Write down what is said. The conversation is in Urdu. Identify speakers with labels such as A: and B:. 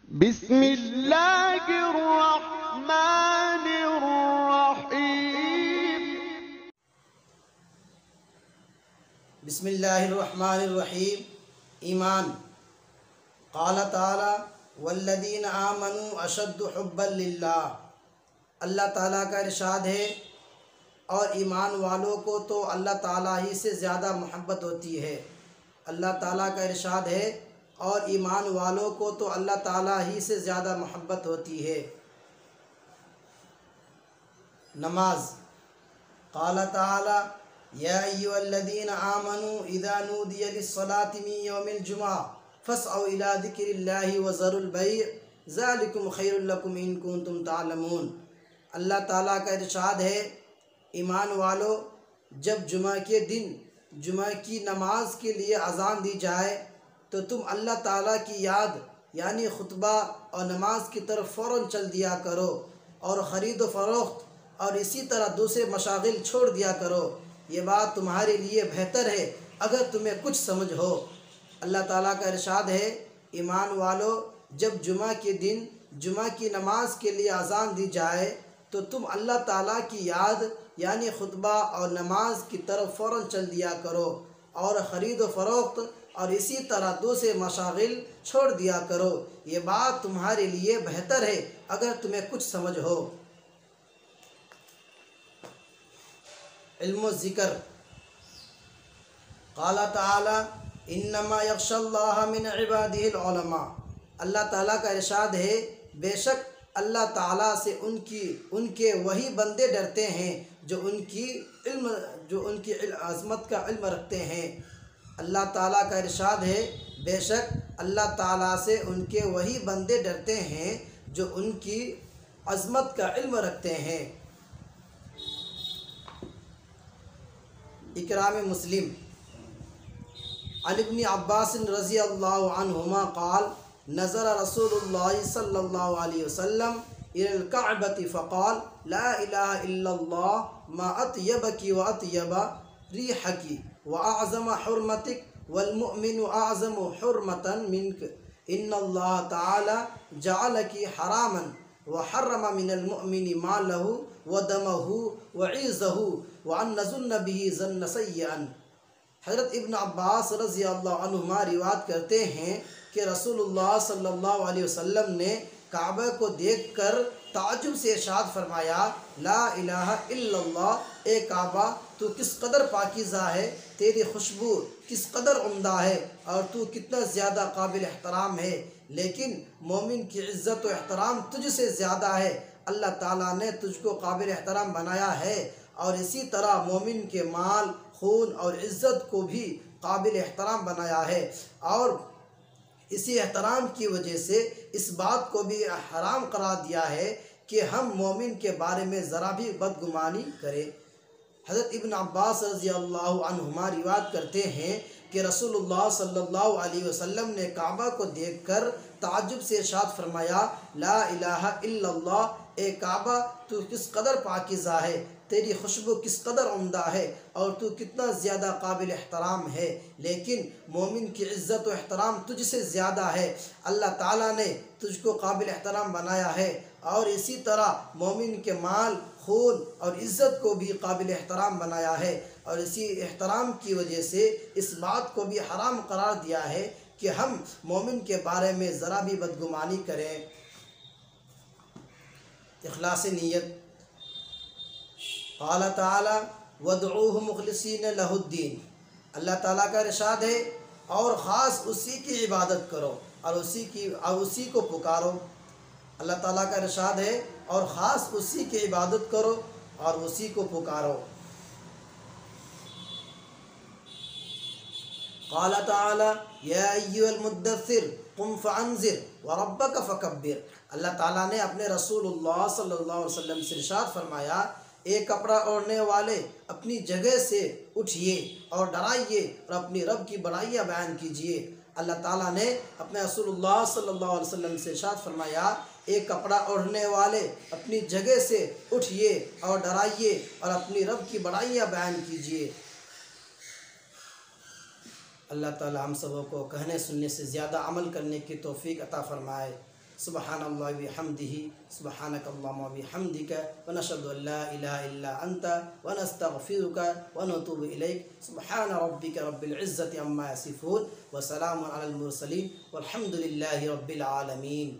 A: بسم اللہ الرحمن الرحیم
B: بسم اللہ الرحمن الرحیم۔ ایمان۔ قال تعالی والذین آمنوا اشد حبا للہ۔ اللہ تعالیٰ کا ارشاد ہے اور ایمان والوں کو تو اللہ تعالیٰ ہی سے زیادہ محبت ہوتی ہے۔ اللہ تعالیٰ کا ارشاد ہے اور ایمان والوں کو تو اللہ تعالیٰ ہی سے زیادہ محبت ہوتی ہے۔ نماز۔ قال تعالی یا ایھا الذین آمنوا اذا نودی للصلاة من یوم الجمعہ فاسعوا الی ذکر اللہ وذروا البیع ذلکم خیر لکم ان کنتم تعلمون۔ اللہ تعالیٰ کا ارشاد ہے ایمان والو، جب جمعہ کے دن جمعہ کی نماز کے لیے اذان دی جائے تو تم اللہ تعالیٰ کی یاد یعنی خطبہ اور نماز کی طرف فوراً چل دیا کرو اور خرید و فروخت اور اسی طرح دوسرے مشاغل چھوڑ دیا کرو، یہ بات تمہارے لیے بہتر ہے اگر تمہیں کچھ سمجھ ہو۔ اللہ تعالیٰ کا ارشاد ہے ایمان والو، جب جمعہ کے دن جمعہ کی نماز کے لیے اذان دی جائے تو تم اللہ تعالیٰ کی یاد یعنی خطبہ اور نماز کی طرف فوراً چل دیا کرو اور خرید و فروخت اور اسی طرح دوسرے مشاغل چھوڑ دیا کرو، یہ بات تمہارے لیے بہتر ہے اگر تمہیں کچھ سمجھ ہو۔ علم و ذکر۔ قال تعالی انما یخشی اللہ من عبادہ العلماء۔ اللہ تعالیٰ کا ارشاد ہے بے شک اللہ تعالیٰ سے ان کے وہی بندے ڈرتے ہیں جو ان کی عظمت کا علم رکھتے ہیں۔ اللہ تعالیٰ کا ارشاد ہے بے شک اللہ تعالیٰ سے ان کے وہی بندے ڈرتے ہیں جو ان کی عظمت کا علم رکھتے ہیں۔ اکرام مسلم۔ عن ابن عباس رضی اللہ عنہما قال نظر رسول اللہ صلی اللہ علیہ وسلم الى الكعبۃ فقال لا الہ الا اللہ ما اطیبک واطیب ریحک واعظم حرمتک والمؤمن اعظم حرمۃ منک ان اللہ تعالی جعلک حراما وحرم من المؤمن مالہ ودمہ وعرضہ وان نظن به ظن سیئا۔ حضرت ابن عباس رضی اللہ عنہما روایت کرتے ہیں کہ رسول اللہ صلی اللہ علیہ وسلم نے کعبہ کو دیکھ کر تعجب سے ارشاد فرمایا لا الہ الا اللہ، اے کعبہ تو کس قدر پاکیزہ ہے، تیری خوشبو کس قدر عمدہ ہے اور تو کتنا زیادہ قابل احترام ہے، لیکن مومن کی عزت و احترام تجھ سے زیادہ ہے۔ اللہ تعالیٰ نے تجھ کو قابل احترام بنایا ہے اور اسی طرح مومن کے مال، خون اور عزت کو بھی قابل احترام بنایا ہے، اور اسی احترام کی وجہ سے اس بات کو بھی حرام قرار دیا ہے کہ ہم مومن کے بارے میں ذرا بھی بدگمانی کریں۔ حضرت ابن عباس رضی اللہ عنہما روایت کرتے ہیں کہ رسول اللہ صلی اللہ علیہ وسلم نے کعبہ کو دیکھ کر تعجب سے ارشاد فرمایا لا الہ الا اللہ، اے کعبہ تو کس قدر پاکیزہ ہے، تیری خوشبو کس قدر عمدہ ہے اور تو کتنا زیادہ قابل احترام ہے، لیکن مومن کی عزت و احترام تجھ سے زیادہ ہے۔ اللہ تعالیٰ نے تجھ کو قابل احترام بنایا ہے اور اسی طرح مومن کے مال، خون اور عزت کو بھی قابل احترام بنایا ہے، اور اسی احترام کی وجہ سے اس بات کو بھی حرام قرار دیا ہے کہ ہم مومن کے بارے میں ذرا بھی بدگمانی کریں۔ اخلاص نیت۔ قال تعالی وادعوہ مخلصین لہ الدین۔ اللہ تعالیٰ کا ارشاد ہے اور خاص اسی کی عبادت کرو اور اسی کو پکارو۔ اللہ تعالیٰ کا ارشاد ہے اور خاص اسی کی عبادت کرو اور اسی کو پکارو۔ قال تعالی یا ایھا المدثر قم فانذر وربک فکبر۔ اللہ تعالیٰ نے اپنے رسول اللہ صلی اللہ علیہ وسلم سے ارشاد فرمایا اے کپڑا اوڑھنے والے اپنی جگہ سے اٹھیے اور ڈرائیے اور اپنی رب کی بڑائیاں بیان کیجیے۔ اللہ تعالیٰ نے اپنے رسول اللہ صلی اللہ علیہ وسلم سے ارشاد فرمایا اے کپڑا اوڑھنے والے اپنی جگہ سے اٹھیے اور ڈرائیے اور اپنی رب کی بڑائیاں بیان کیجیے۔ اللہ تعالی ہم سبوں کو کہنے سننے سے زیادہ عمل کرنے کی توفیق عطا فرمائے۔ سبحان اللہ بحمدہ سبحانک اللہم وبحمدک ونشہد ان لا الہ الا انت ونستغفرک ونتوب الیک سبحان ربک رب العزة عما یصفون وسلام علی المرسلین والحمد للہ رب العالمین.